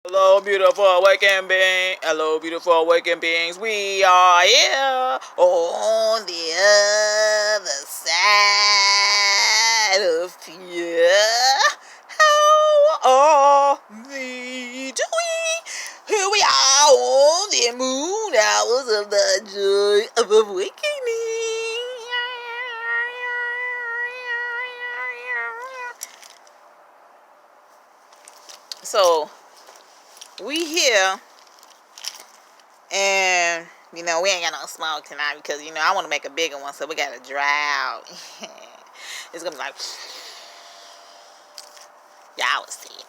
Hello, beautiful awakened being. Hello, beautiful awakened beings. We are here on the other side of fear. How are we doing? Here we are on the moon hours of the joy of awakening. So we here. And, we ain't got no smoke tonight because, I want to make a bigger one, so we got to dry out. It's going to be like, y'all will see it.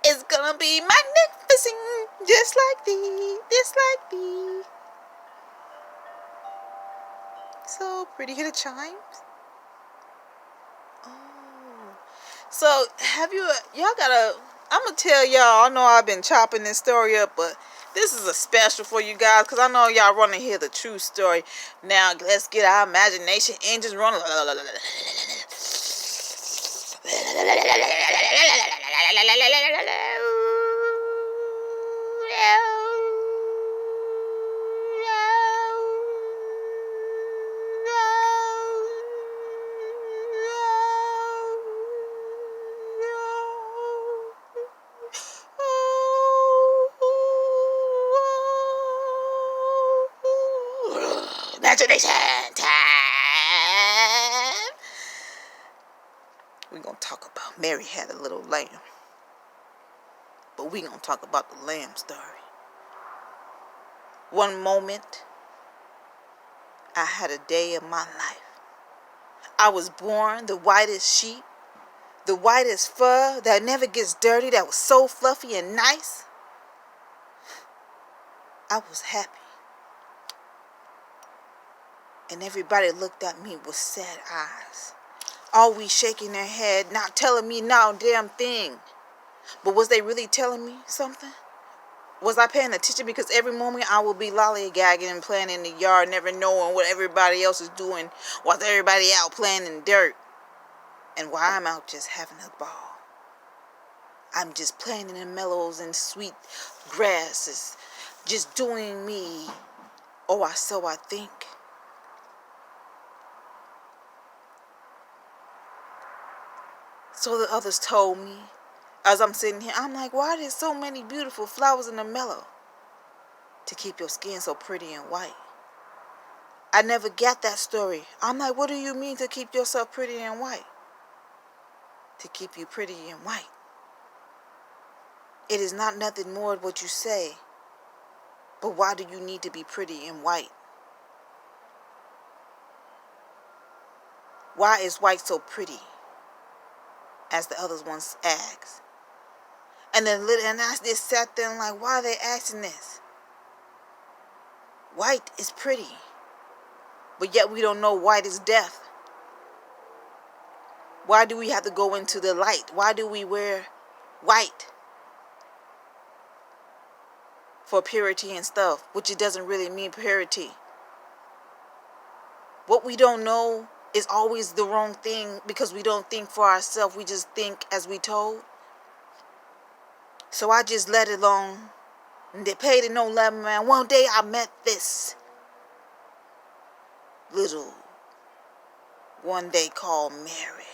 It's going to be magnificent, just like thee, just like thee. So pretty. Hear the chimes? Oh. So, y'all gotta, I'm going to tell y'all, I know I've been chopping this story up, but this is a special for you guys because I know y'all want to hear the true story. Now, let's get our imagination engines running. Imagination time. We're going to talk about Mary had a little lamb. But we're going to talk about the lamb story. One moment, I had a day of my life. I was born the whitest sheep, the whitest fur that never gets dirty, that was so fluffy and nice. I was happy. And everybody looked at me with sad eyes, always shaking their head, not telling me no damn thing. But was they really telling me something? Was I paying attention? Because every moment I will be lollygagging and playing in the yard, never knowing what everybody else is doing, while everybody out playing in dirt. And while I'm out just having a ball. I'm just playing in the mellows and sweet grasses, just doing me, or so I think. So the others told me, as I'm sitting here, I'm like, why are there so many beautiful flowers in the mellow? To keep your skin so pretty and white. I never got that story. I'm like, what do you mean to keep yourself pretty and white? To keep you pretty and white. It is not nothing more than what you say. But why do you need to be pretty and white? Why is white so pretty? As the others once asked. And I just sat there and like, why are they asking this? White is pretty. But yet we don't know white is death. Why do we have to go into the light? Why do we wear white? For purity and stuff, which it doesn't really mean purity. What we don't know is always the wrong thing because we don't think for ourselves. We just think as we told. So I just let it alone. And they paid it no level, man. One day I met this little one day called Mary.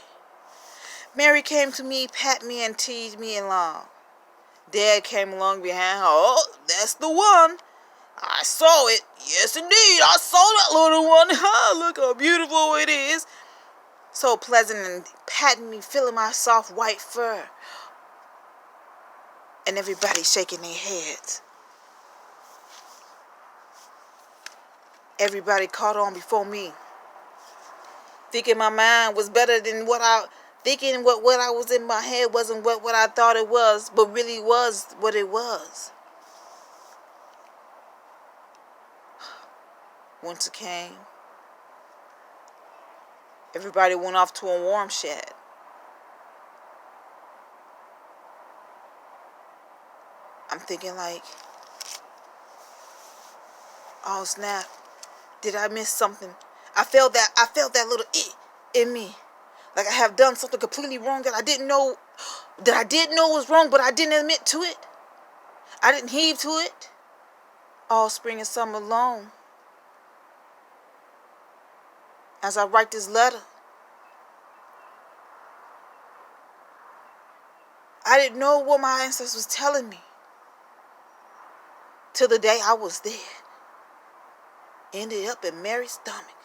Mary came to me, pat me, and teased me along. Dad came along behind her. Oh, that's the one. I saw it. Yes, indeed. I saw that little one. Look how beautiful it is. So pleasant and patting me, feeling my soft white fur. And everybody shaking their heads. Everybody caught on before me. Thinking my mind was better than thinking what I was in my head wasn't what I thought it was, but really was what it was. Winter came. Everybody went off to a warm shed. I'm thinking like, oh snap, did I miss something? I felt that little in me. Like I have done something completely wrong that I did know was wrong, but I didn't admit to it. I didn't heave to it all spring and summer long. As I write this letter, I didn't know what my ancestors was telling me till the day I was dead. Ended up in Mary's stomach.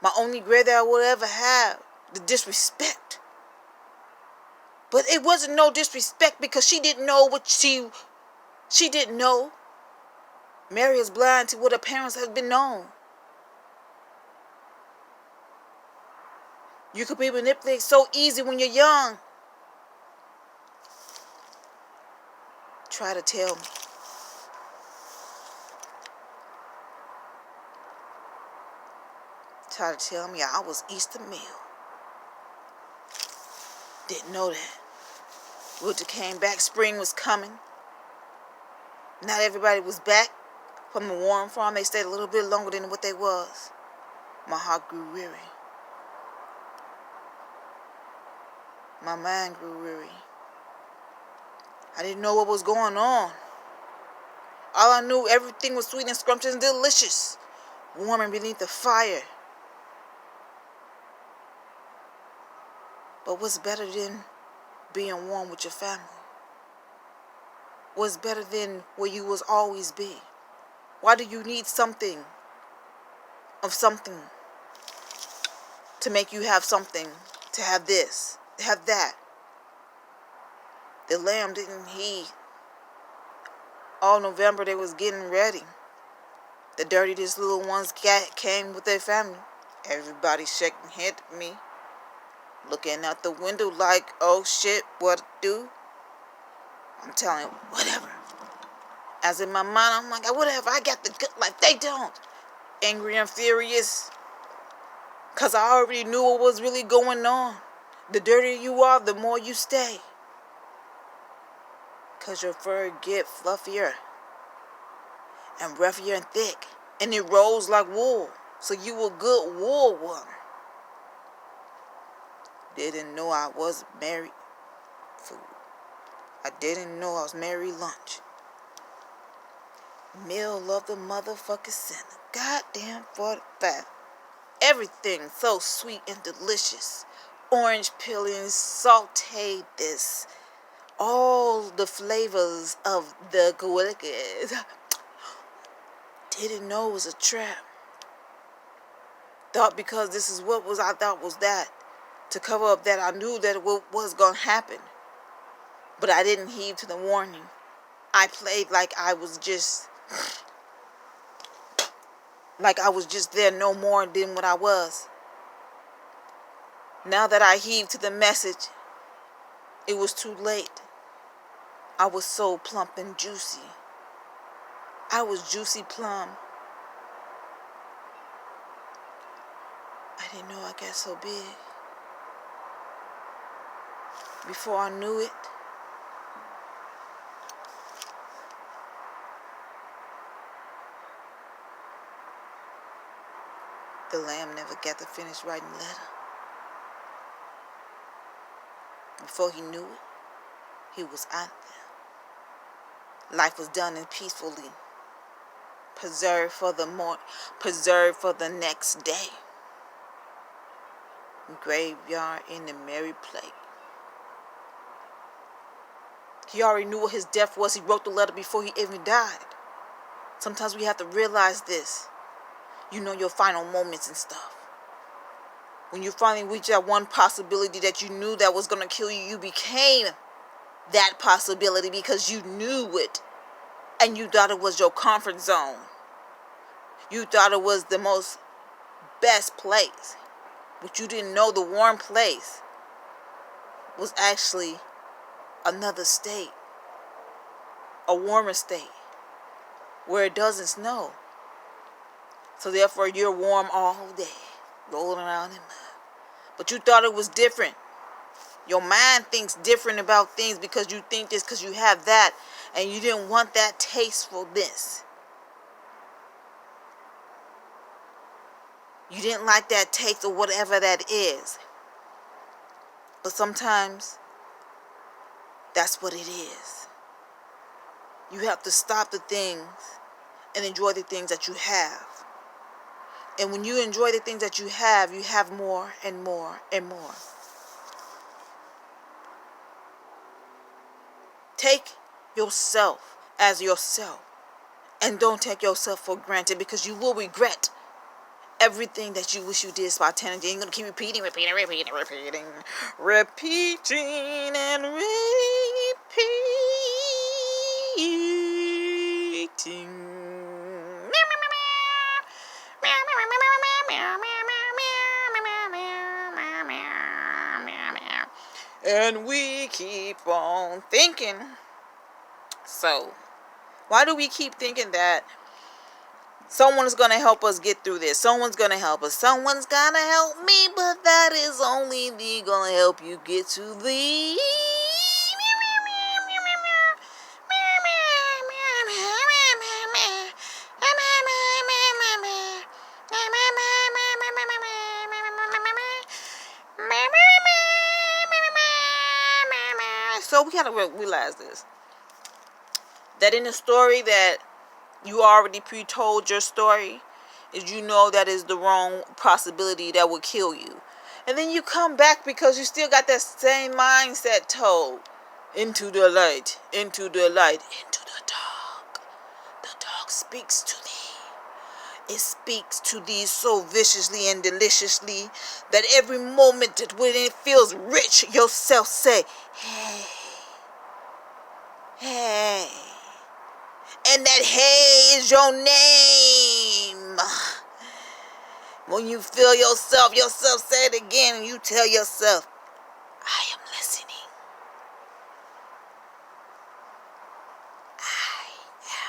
My only grave that I would ever have, the disrespect. But it wasn't no disrespect because she didn't know what she didn't know. Mary is blind to what her parents have been known. You could be manipulated so easy when you're young. Try to tell me. Try to tell me I was Easter meal. Didn't know that. Winter came back, spring was coming. Not everybody was back from the Warren farm. They stayed a little bit longer than what they was. My heart grew weary. My mind grew weary. I didn't know what was going on. All I knew, everything was sweet and scrumptious and delicious, warming beneath the fire. But what's better than being warm with your family? What's better than where you was always be? Why do you need something of something to make you have something, to have this, to have that? The lamb didn't heed. All November they was getting ready. The dirtiest little ones came with their family. Everybody shaking head at me, looking out the window like, oh shit, what do? I'm telling you, whatever. As in my mind, I'm like, whatever, I got the good life, they don't. Angry and furious, because I already knew what was really going on. The dirtier you are, the more you stay. Because your fur get fluffier and roughier and thick, and it rolls like wool. So you a good wool one. Didn't know I was married food. I didn't know I was married lunch. Meal of the motherfucking center. Goddamn 45. Everything so sweet and delicious. Orange peeling, sauteed this. All the flavors of the Goilicus. Didn't know it was a trap. Thought because this is what was, I thought was that. To cover up that, I knew that it was going to happen. But I didn't heed to the warning. I played like I was just there no more than what I was. Now that I heaved to the message, it was too late. I was so plump and juicy. I was juicy plum. I didn't know I got so big. Before I knew it, the lamb never got to finish writing the letter. Before he knew it, he was out there. Life was done and peacefully. Preserved for the next day. Graveyard in the merry plate. He already knew what his death was. He wrote the letter before he even died. Sometimes we have to realize this. You know your final moments and stuff. When you finally reach that one possibility that you knew that was going to kill you, you became that possibility because you knew it. And you thought it was your comfort zone. You thought it was the most best place. But you didn't know the warm place was actually another state. A warmer state. Where it doesn't snow. So therefore you're warm all day. Rolling around in mud. But you thought it was different. Your mind thinks different about things because you think this, because you have that. And you didn't want that tastefulness. You didn't like that taste or whatever that is. But sometimes, that's what it is. You have to stop the things and enjoy the things that you have. And when you enjoy the things that you have more and more and more. Take yourself as yourself. And don't take yourself for granted, because you will regret everything that you wish you did spontaneously. You're going to keep repeating and repeating. And we keep on thinking. So, why do we keep thinking that someone's going to help us get through this? Someone's going to help us. Someone's going to help me, but that is only going to help you get to the... So we got to realize this. That in the story that you already pre-told your story, is you know that is the wrong possibility that will kill you. And then you come back because you still got that same mindset told. Into the light, into the light, into the dark. The dark speaks to thee. It speaks to thee so viciously and deliciously that every moment that when it feels rich, yourself say, hey, hey. And that hey is your name. When you feel yourself say it again, and you tell yourself, I am listening. I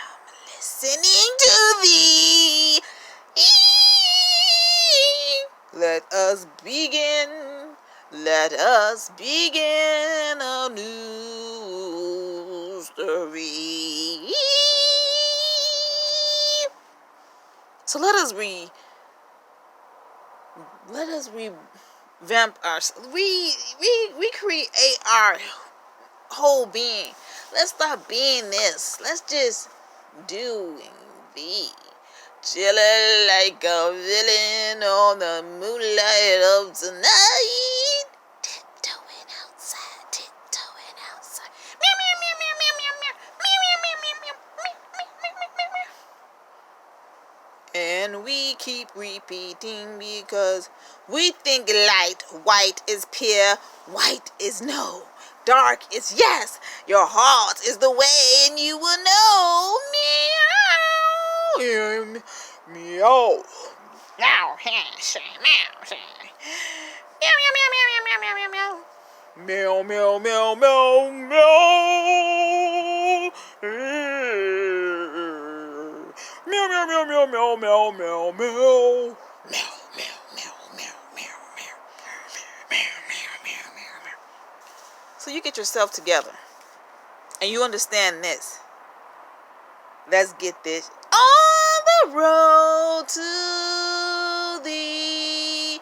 am listening to thee. Let us begin. Let us begin a new story. So let us revamp ourselves. Recreate our whole being. Let's stop being this. Let's just do and be. Chillin' like a villain on the moonlight of tonight. Tiptoeing outside, tiptoeing outside. Meow, meow, meow, meow, meow, meow, meow. Meow, meow, meow, meow, meow. Meow, meow, meow, meow, meow. And we keep repeating because we think light, white is pure, white is no, dark is yes. Your heart is the way, and you will know. Meow, meow, meow, meow, meow, meow, meow, meow, meow, meow. Meow, meow, meow, meow, meow. Meow, meow, meow, meow, meow, meow, meow, meow. So you get yourself together and you understand this. Let's get this on the road to the...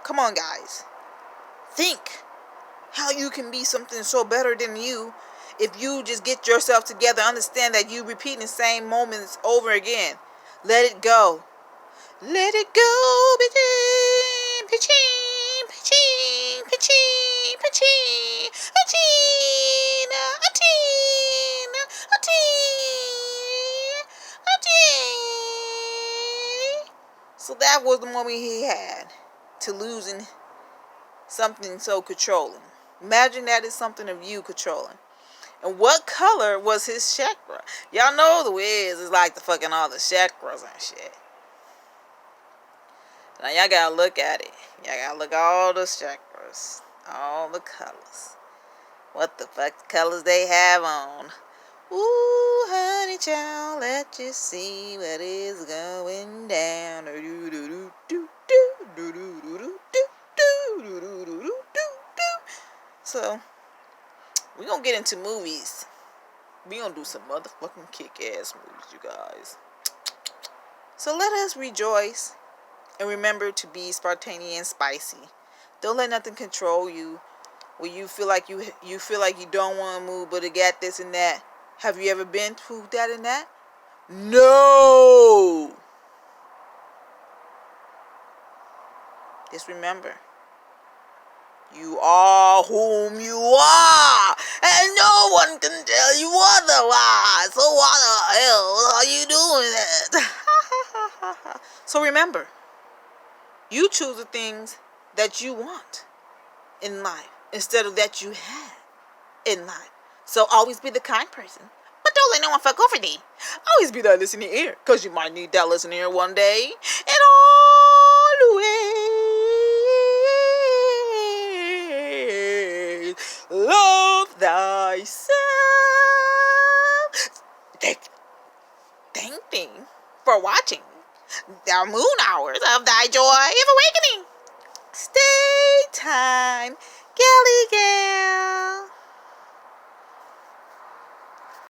Come on, guys. Think how you can be something so better than you if you just get yourself together. Understand that you repeating the same moments over again. Let it go. Let it go. Piching, piching, piching, piching, piching, atina, atina, atina, atina. So that was the moment he had to losing something so controlling. Imagine that is something of you controlling. And what color was his chakra? Y'all know the Wiz is like the fucking all the chakras and shit. Now y'all gotta look at it. Y'all gotta look at all the chakras. All the colors. What the fuck colors they have on. Ooh, honey child, let you see what is going down. So, we gonna get into movies. We gonna do some motherfucking kick-ass movies, you guys. So let us rejoice and remember to be spontaneous and spicy. Don't let nothing control you. where you feel like you don't want to move, but it got this and that. Have you ever been through that and that? No. Just remember, you are whom you are, and no one can tell you otherwise. So why the hell are you doing that? So remember, you choose the things that you want in life instead of that you had in life. So always be the kind person, but don't let no one fuck over thee. Always be that listening ear, because you might need that listening ear one day. And always love thyself. Thank thee for watching the moon hours of thy joy of awakening. Stay time, Kelly Gal.